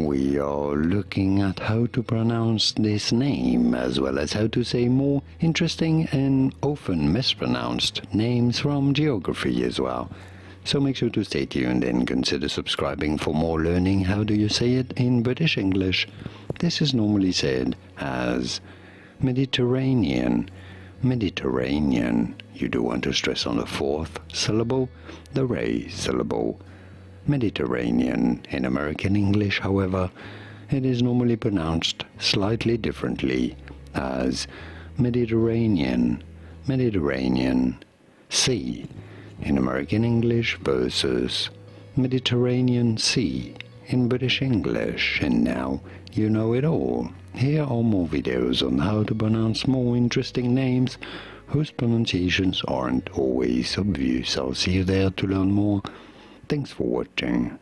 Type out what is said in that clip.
we are looking at how to pronounce this name, as well as how to say more interesting and often mispronounced names from geography as well. So make sure to stay tuned and consider subscribing for more learning. How do you say it in British English? This is normally said as Mediterranean. Mediterranean. You do want to stress on the fourth syllable, the ray syllable. Mediterranean. In American English, however, it is normally pronounced slightly differently as Mediterranean. Mediterranean. Sea in American English versus Mediterranean Sea in British English. And now you know it all. Here are more videos on how to pronounce more interesting names whose pronunciations aren't always obvious. I'll see you there to learn more. Thanks for watching.